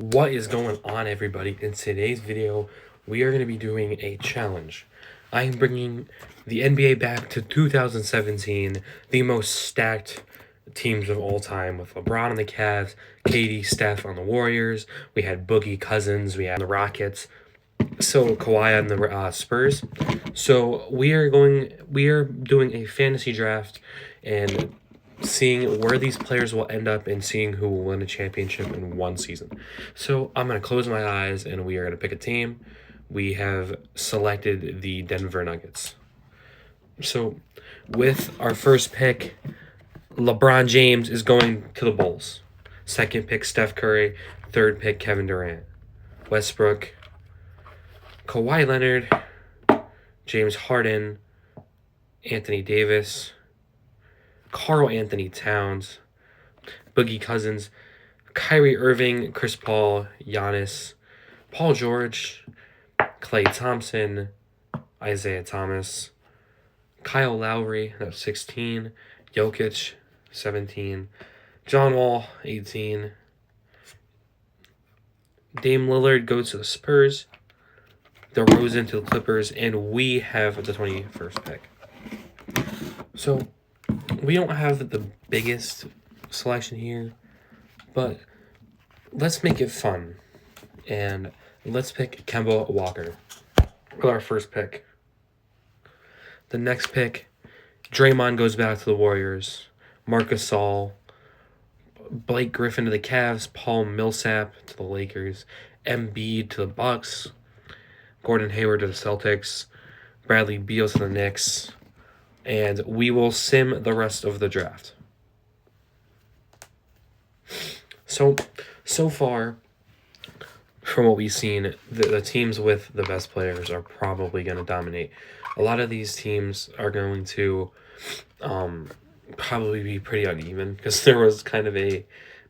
What is going on, everybody? In today's video, we are going to be doing a challenge. I am bringing the NBA back to 2017, the most stacked teams of all time, with LeBron on the Cavs, KD, Steph on the Warriors. We had Boogie Cousins, we had the Rockets, so Kawhi on the Spurs. So we are doing a fantasy draft and seeing where these players will end up and seeing who will win a championship in one season. So I'm going to close my eyes and we are going to pick a team. We have selected the Denver Nuggets. So with our first pick, LeBron James is going to the Bulls. Second pick, Steph Curry. Third pick, Kevin Durant. Westbrook, Kawhi Leonard, James Harden, Anthony Davis, Karl Anthony Towns, Boogie Cousins, Kyrie Irving, Chris Paul, Giannis, Paul George, Klay Thompson, Isaiah Thomas, Kyle Lowry, that's 16, Jokic, 17, John Wall, 18, Dame Lillard goes to the Spurs, DeRozan to the Clippers, and we have the 21st pick. So we don't have the biggest selection here, but let's make it fun. And let's pick Kemba Walker with our first pick. The next pick, Draymond goes back to the Warriors. Marcus Gasol, Blake Griffin to the Cavs. Paul Millsap to the Lakers. Embiid to the Bucks. Gordon Hayward to the Celtics. Bradley Beal to the Knicks. And we will sim the rest of the draft. So far, from what we've seen, the teams with the best players are probably going to dominate. A lot of these teams are going to probably be pretty uneven because there was kind of a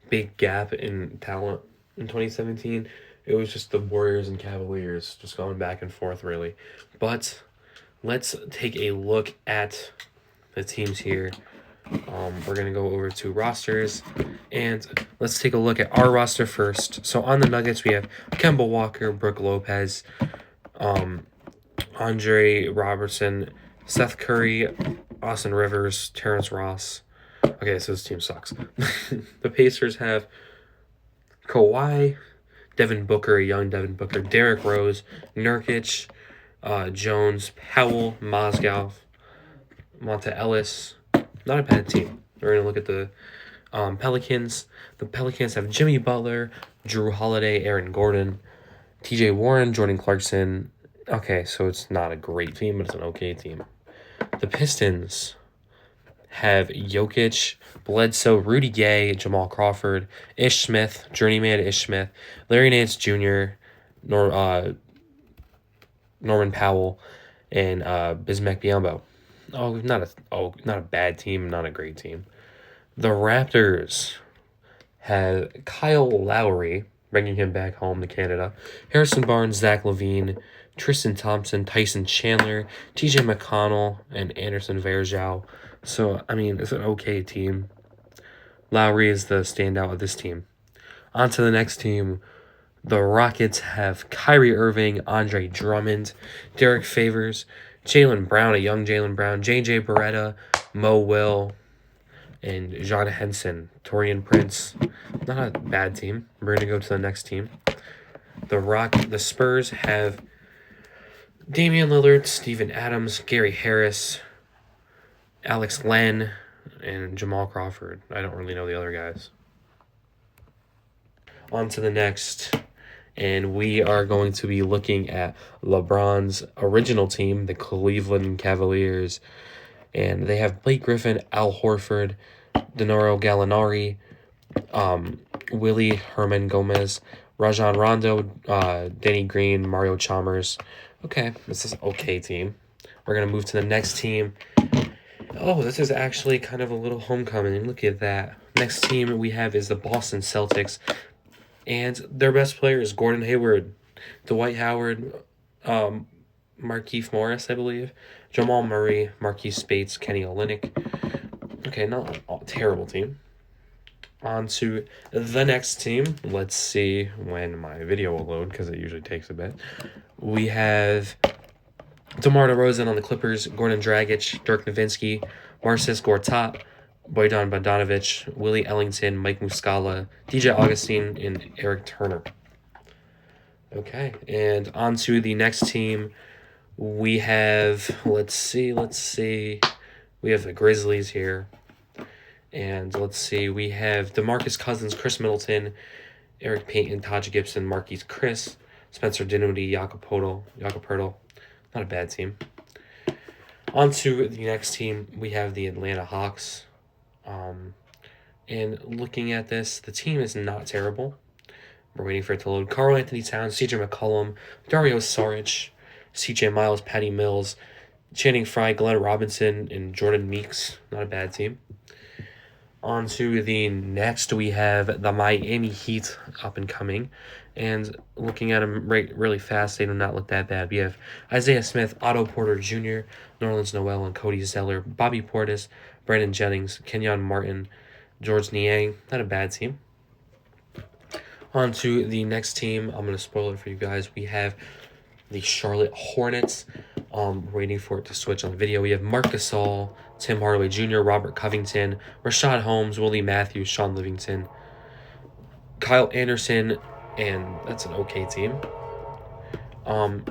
big gap in talent in 2017. It was just the Warriors and Cavaliers just going back and forth, really. But let's take a look at the teams here. We're going to go over to rosters, and let's take a look at our roster first. So on the Nuggets, we have Kemba Walker, Brook Lopez, Andre Robertson, Seth Curry, Austin Rivers, Terrence Ross. Okay, so this team sucks. The Pacers have Kawhi, Devin Booker, young Devin Booker, Derrick Rose, Nurkic, Jones, Powell, Mozgov, Monta Ellis. Not a bad team. We're going to look at the Pelicans. The Pelicans have Jimmy Butler, Drew Holiday, Aaron Gordon, TJ Warren, Jordan Clarkson. Okay, so it's not a great team, but it's an okay team. The Pistons have Jokic, Bledsoe, Rudy Gay, Jamal Crawford, Ish Smith, journeyman Ish Smith, Larry Nance Jr., Norman Powell, and Bismack Biyombo. Not a bad team, not a great team. The Raptors had Kyle Lowry, bringing him back home to Canada, Harrison Barnes, Zach LaVine, Tristan Thompson, Tyson Chandler, TJ McConnell, and Anderson Varejao. So, I mean, it's an okay team. Lowry is the standout of this team. On to the next team. The Rockets have Kyrie Irving, Andre Drummond, Derek Favors, Jaylen Brown, a young Jaylen Brown, J.J. Beretta, Mo Will, and John Henson, Torian Prince. Not a bad team. We're going to go to the next team. The Spurs have Damian Lillard, Steven Adams, Gary Harris, Alex Len, and Jamal Crawford. I don't really know the other guys. On to the next. And we are going to be looking at LeBron's original team, the Cleveland Cavaliers. And they have Blake Griffin, Al Horford, Danilo Gallinari, Willie Herman Gomez, Rajon Rondo, Danny Green, Mario Chalmers. Okay, this is an okay team. We're going to move to the next team. Oh, this is actually kind of a little homecoming. Look at that. Next team we have is the Boston Celtics. And their best player is Gordon Hayward, Dwight Howard, Markieff Morris, I believe, Jamal Murray, Marquise Spates, Kenny Olynyk. Okay, not a terrible team. On to the next team. Let's see when my video will load because it usually takes a bit. We have DeMar DeRozan on the Clippers, Gordon Dragic, Dirk Nowitzki, Marcus Gortat, Boydan Bogdanovic, Willie Ellington, Mike Muscala, DJ Augustine, and Eric Turner. Okay, and on to the next team. We have, let's see. We have the Grizzlies here. And let's see, we have DeMarcus Cousins, Chris Middleton, Eric Payton, Taj Gibson, Marquise Chris, Spencer Dinwiddie, Jakob Poeltl. Not a bad team. On to the next team, we have the Atlanta Hawks. And looking at this, the team is not terrible. We're waiting for it to load. Karl Anthony Towns, CJ McCollum, Dario Saric, CJ Miles, Patty Mills, Channing Frye, Glenn Robinson, and Jordan Meeks. Not a bad team. On to the next, we have the Miami Heat up and coming. And looking at them really fast, they do not look that bad. We have Isaiah Smith, Otto Porter Jr., Nerlens Noel, and Cody Zeller, Bobby Portis, Brandon Jennings, Kenyon Martin, George Niang. Not a bad team. On to the next team. I'm going to spoil it for you guys. We have the Charlotte Hornets. Waiting for it to switch on the video. We have Marc Gasol, Tim Hardaway Jr., Robert Covington, Rashad Holmes, Willie Matthews, Sean Livingston, Kyle Anderson, and that's an okay team.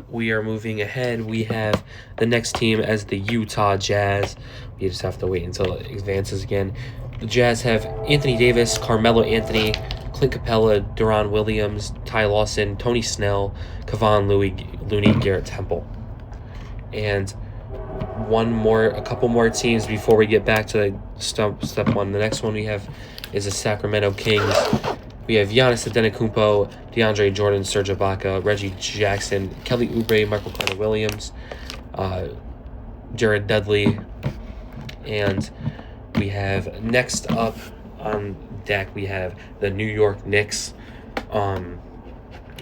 We are moving ahead. We have the next team as the Utah Jazz. We just have to wait until it advances again. The Jazz have Anthony Davis, Carmelo Anthony, Clint Capella, Deron Williams, Ty Lawson, Tony Snell, Kevon Looney, Garrett Temple. And a couple more teams before we get back to step one. The next one we have is the Sacramento Kings. We have Giannis Antetokounmpo, DeAndre Jordan, Serge Ibaka, Reggie Jackson, Kelly Oubre, Michael Carter-Williams, Jared Dudley, and we have next up on deck we have the New York Knicks.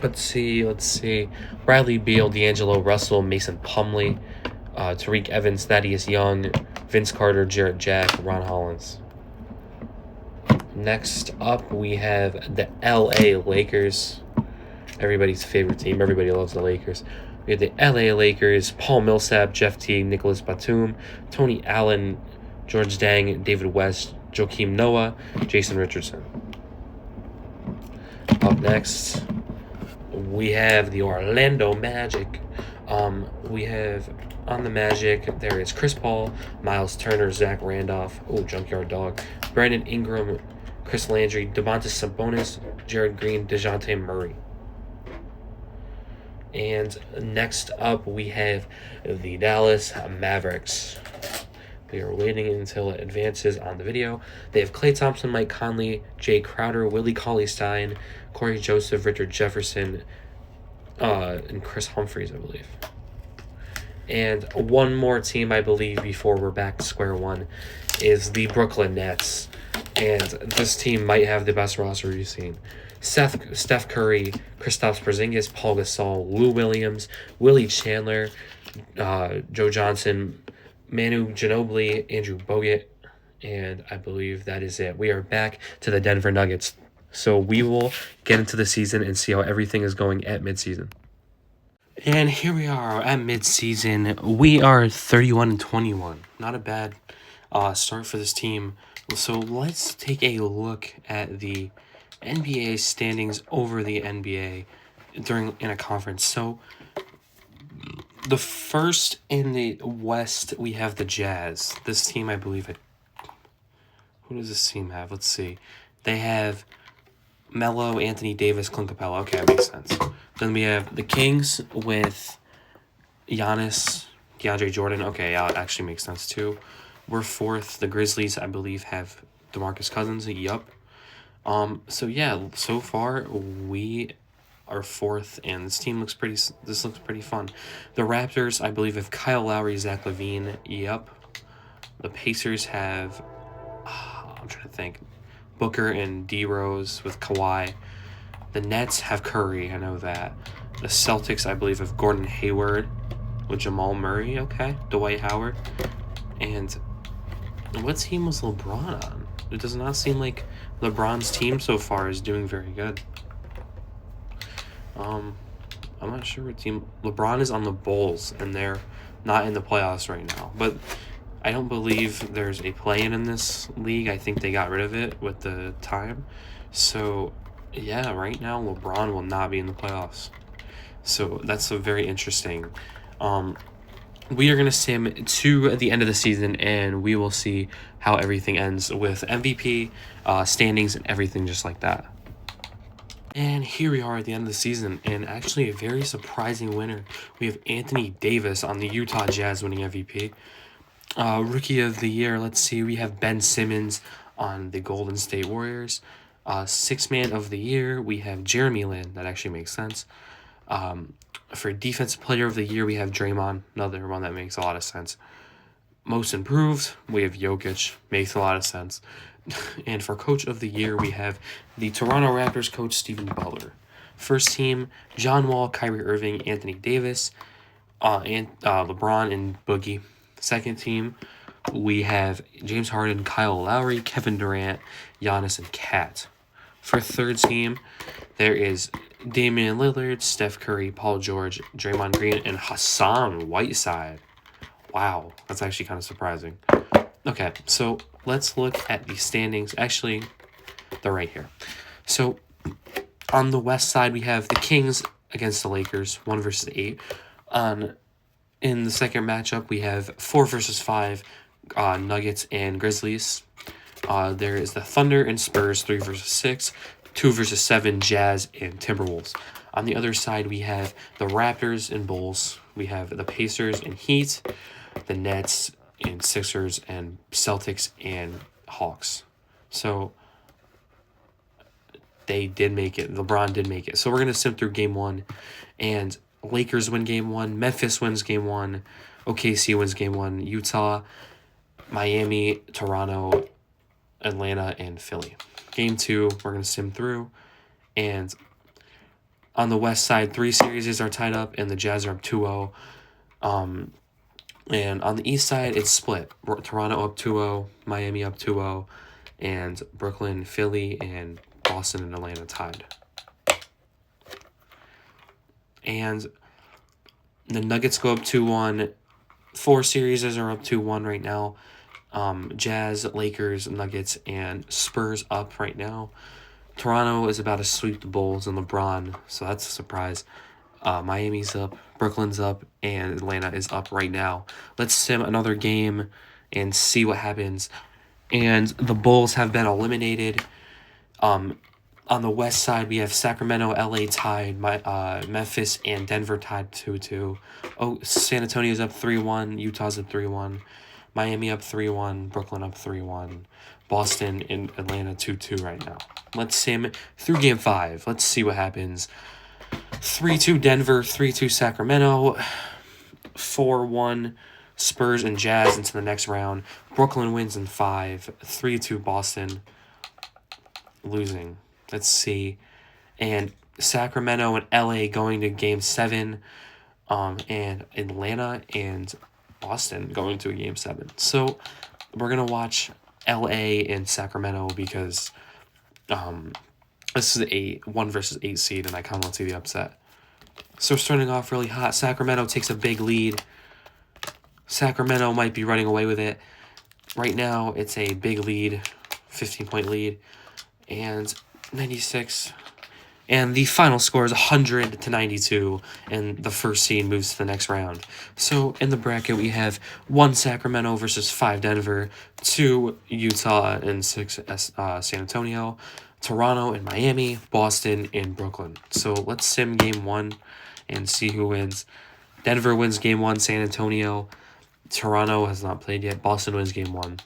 Let's see. Bradley Beal, D'Angelo Russell, Mason Plumlee, Tariq Evans, Thaddeus Young, Vince Carter, Jarrett Jack, Ron Hollins. Next up, we have the LA Lakers. Everybody's favorite team. Everybody loves the Lakers. We have the LA Lakers, Paul Millsap, Jeff Teague, Nicholas Batum, Tony Allen, George Dang, David West, Joakim Noah, Jason Richardson. Up next, we have the Orlando Magic. We have on the Magic, there is Chris Paul, Miles Turner, Zach Randolph, Junkyard Dog, Brandon Ingram, Chris Landry, Domantas Sabonis, Jared Green, DeJounte Murray. And next up, we have the Dallas Mavericks. We are waiting until it advances on the video. They have Klay Thompson, Mike Conley, Jay Crowder, Willie Cauley-Stein, Corey Joseph, Richard Jefferson, and Chris Humphries, I believe. And one more team, I believe, before we're back to square one, is the Brooklyn Nets. And this team might have the best roster we've seen. Steph Curry, Kristaps Porzingis, Paul Gasol, Lou Williams, Willie Chandler, Joe Johnson, Manu Ginobili, Andrew Bogut, and I believe that is it. We are back to the Denver Nuggets. So we will get into the season and see how everything is going at midseason. And here we are at midseason. We are 31-21. Not a bad start for this team. So let's take a look at the NBA standings over the NBA in a conference. So the first in the West, we have the Jazz. This team, I believe, who does this team have? Let's see. They have Melo, Anthony Davis, Clint Capella. Okay, that makes sense. Then we have the Kings with Giannis, DeAndre Jordan. Okay, yeah, it actually makes sense too. We're fourth. The Grizzlies, I believe, have DeMarcus Cousins. Yup. So yeah, so far we are fourth, and this looks pretty fun. The Raptors, I believe, have Kyle Lowry, Zach LaVine. Yup. The Pacers have, I'm trying to think, Booker and D-Rose with Kawhi. The Nets have Curry, I know that. The Celtics, I believe, have Gordon Hayward with Jamal Murray. Okay, Dwight Howard. And what team was LeBron on? It does not seem like LeBron's team so far is doing very good. I'm not sure what team. LeBron is on the Bulls, and they're not in the playoffs right now. But I don't believe there's a play-in in this league. I think they got rid of it with the time. So, yeah, right now LeBron will not be in the playoffs. So that's a very interesting. We are going to sim to the end of the season, and we will see how everything ends with MVP, standings, and everything just like that. And here we are at the end of the season, and actually a very surprising winner. We have Anthony Davis on the Utah Jazz winning MVP. Rookie of the Year, let's see, we have Ben Simmons on the Golden State Warriors. Sixth Man of the Year, we have Jeremy Lin. That actually makes sense. For Defensive Player of the Year, we have Draymond, another one that makes a lot of sense. Most Improved, we have Jokic, makes a lot of sense. And for Coach of the Year, we have the Toronto Raptors coach, Stephen Butler. First team, John Wall, Kyrie Irving, Anthony Davis, and LeBron and Boogie. Second team, we have James Harden, Kyle Lowry, Kevin Durant, Giannis, and Kat. For third team, there is Damian Lillard, Steph Curry, Paul George, Draymond Green, and Hassan Whiteside. Wow, that's actually kind of surprising. Okay, so let's look at the standings. Actually, they're right here. So on the west side, we have the Kings against the Lakers, 1 versus 8. In the second matchup, we have 4 versus 5, Nuggets and Grizzlies. There is the Thunder and Spurs, 3 versus 6, 2 versus 7, Jazz and Timberwolves. On the other side, we have the Raptors and Bulls. We have the Pacers and Heat, the Nets and Sixers, and Celtics and Hawks. So they did make it. LeBron did make it. So we're going to sim through game 1. And Lakers win game 1. Memphis wins game 1. OKC wins game 1. Utah, Miami, Toronto, Atlanta, and Philly. Game 2, we're going to sim through. And on the west side, 3 series are tied up, and the Jazz are up 2-0. And on the east side, it's split. Toronto up 2-0, Miami up 2-0, and Brooklyn, Philly, and Boston and Atlanta tied. And the Nuggets go up 2-1. 4 series are up 2-1 right now. Jazz, Lakers, Nuggets, and Spurs up right now. Toronto is about to sweep the Bulls and LeBron, so that's a surprise. Miami's up, Brooklyn's up, and Atlanta is up right now. Let's sim another game and see what happens. And the Bulls have been eliminated. On the west side, we have Sacramento, LA tied, Memphis and Denver tied 2-2. Oh, San Antonio's up 3-1, Utah's up 3-1, Miami up 3-1, Brooklyn up 3-1, Boston and Atlanta 2-2 right now. Let's sim through game 5. Let's see what happens. 3-2 Denver, 3-2 Sacramento, 4-1 Spurs and Jazz into the next round. Brooklyn wins in 5, 3-2 Boston, losing. Let's see. And Sacramento and LA going to game 7, and Atlanta and Boston going to a game 7. So we're going to watch LA and Sacramento because this is a 1 versus 8 seed, and I kind of want to see the upset. So starting off really hot, Sacramento takes a big lead. Sacramento might be running away with it. Right now, it's a big lead, 15-point lead, and 96. And the final score is 100-92, and the first seed moves to the next round. So in the bracket, we have 1 Sacramento versus 5 Denver, 2 Utah and 6 San Antonio, Toronto and Miami, Boston and Brooklyn. So let's sim game 1 and see who wins. Denver wins game 1, San Antonio. Toronto has not played yet. Boston wins game 1.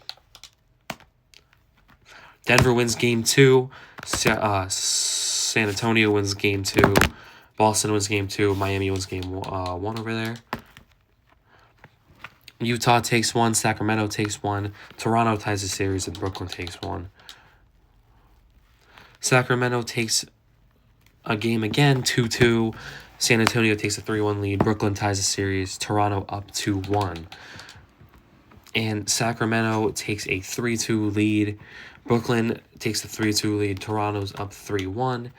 Denver wins game 2. San Antonio wins game 2. Boston wins game 2. Miami wins game 1 over there. Utah takes 1. Sacramento takes 1. Toronto ties the series, and Brooklyn takes 1. Sacramento takes a game again, 2-2. San Antonio takes a 3-1 lead. Brooklyn ties the series. Toronto up 2-1. And Sacramento takes a 3-2 lead. Brooklyn takes a 3-2 lead. Toronto's up 3-1.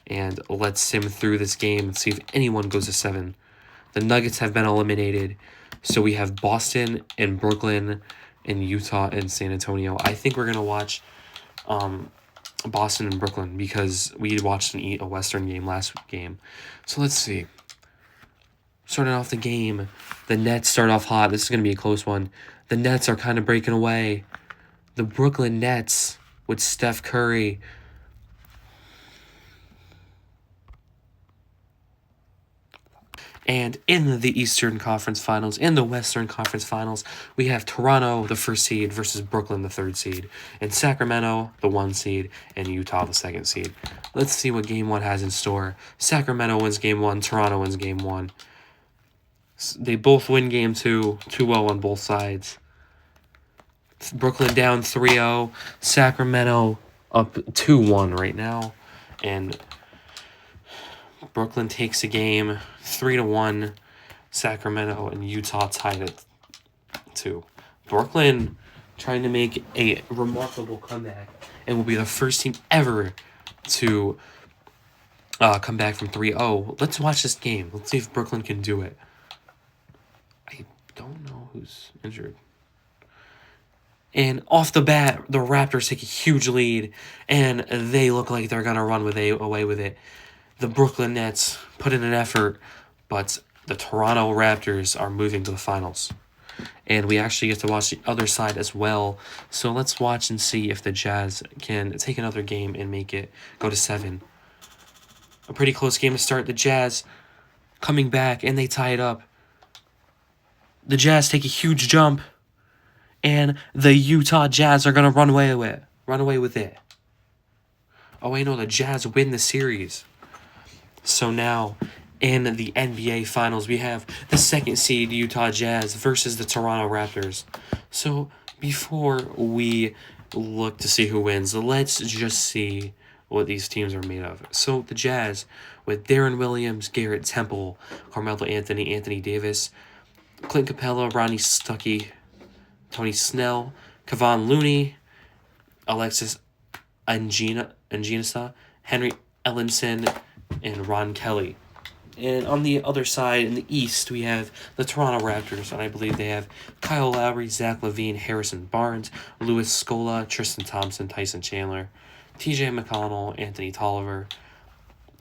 And let's sim through this game and see if anyone goes to 7. The Nuggets have been eliminated. So we have Boston and Brooklyn and Utah and San Antonio. I think we're going to watch Boston and Brooklyn because we watched a Western game last game. So let's see. Starting off the game, the Nets start off hot. This is going to be a close one. The Nets are kind of breaking away. The Brooklyn Nets with Steph Curry. And in the Eastern Conference Finals, in the Western Conference Finals, we have Toronto, the 1st seed, versus Brooklyn, the 3rd seed, and Sacramento, the 1 seed, and Utah, the 2nd seed. Let's see what Game 1 has in store. Sacramento wins Game 1, Toronto wins Game 1. They both win Game 2, 2-0 on both sides. Brooklyn down 3-0, Sacramento up 2-1 right now, and Brooklyn takes a game 3-1. Sacramento and Utah tied at 2. Brooklyn trying to make a remarkable comeback and will be the first team ever to come back from 3-0. Let's watch this game. Let's see if Brooklyn can do it. I don't know who's injured. And off the bat, the Raptors take a huge lead, and they look like they're going to run away with it. The Brooklyn Nets put in an effort, but the Toronto Raptors are moving to the finals. And we actually get to watch the other side as well. So let's watch and see if the Jazz can take another game and make it go to 7. A pretty close game to start. The Jazz coming back, and they tie it up. The Jazz take a huge jump, and the Utah Jazz are going to run away with it. Oh, wait, no, the Jazz win the series. So now, in the NBA Finals, we have the 2nd seed Utah Jazz versus the Toronto Raptors. So before we look to see who wins, let's just see what these teams are made of. So the Jazz with Darren Williams, Garrett Temple, Carmelo Anthony, Anthony Davis, Clint Capella, Ronnie Stuckey, Tony Snell, Kevon Looney, Alexis Anginasa, Henry Ellenson, and Ron Kelly. And on the other side, in the East, we have the Toronto Raptors, and I believe they have Kyle Lowry, Zach LaVine, Harrison Barnes, Louis Scola, Tristan Thompson, Tyson Chandler, TJ McConnell, Anthony Tolliver.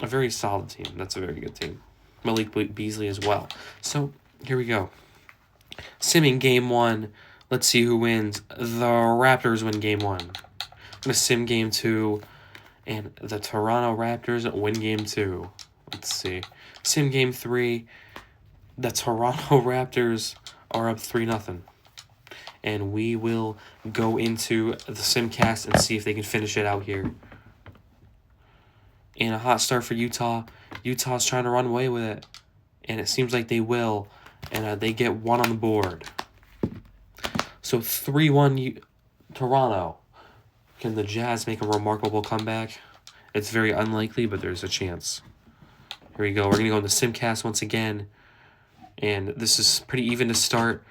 A very solid team. That's a very good team. Malik Beasley as well. So, here we go. Simming Game 1. Let's see who wins. The Raptors win Game 1. I'm going to sim Game 2. And the Toronto Raptors win Game 2. Let's see. Sim Game 3. The Toronto Raptors are up 3-0. And we will go into the Simcast and see if they can finish it out here. And a hot start for Utah. Utah's trying to run away with it. And it seems like they will. And they get 1 on the board. So 3-1 Toronto. Can the Jazz make a remarkable comeback? It's very unlikely, but there's a chance. Here we go. We're going to go into Simcast once again. And this is pretty even to start.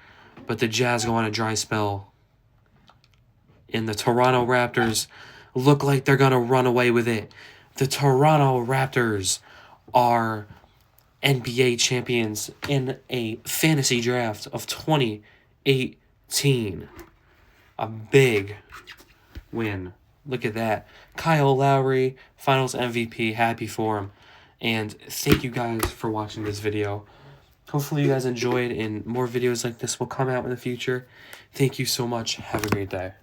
But the Jazz go on a dry spell. And the Toronto Raptors look like they're going to run away with it. The Toronto Raptors are NBA champions in a fantasy draft of 2018. A big win. Look at that. Kyle Lowry, Finals MVP. Happy for him. And thank you guys for watching this video. Hopefully you guys enjoyed, and more videos like this will come out in the future. Thank you so much. Have a great day.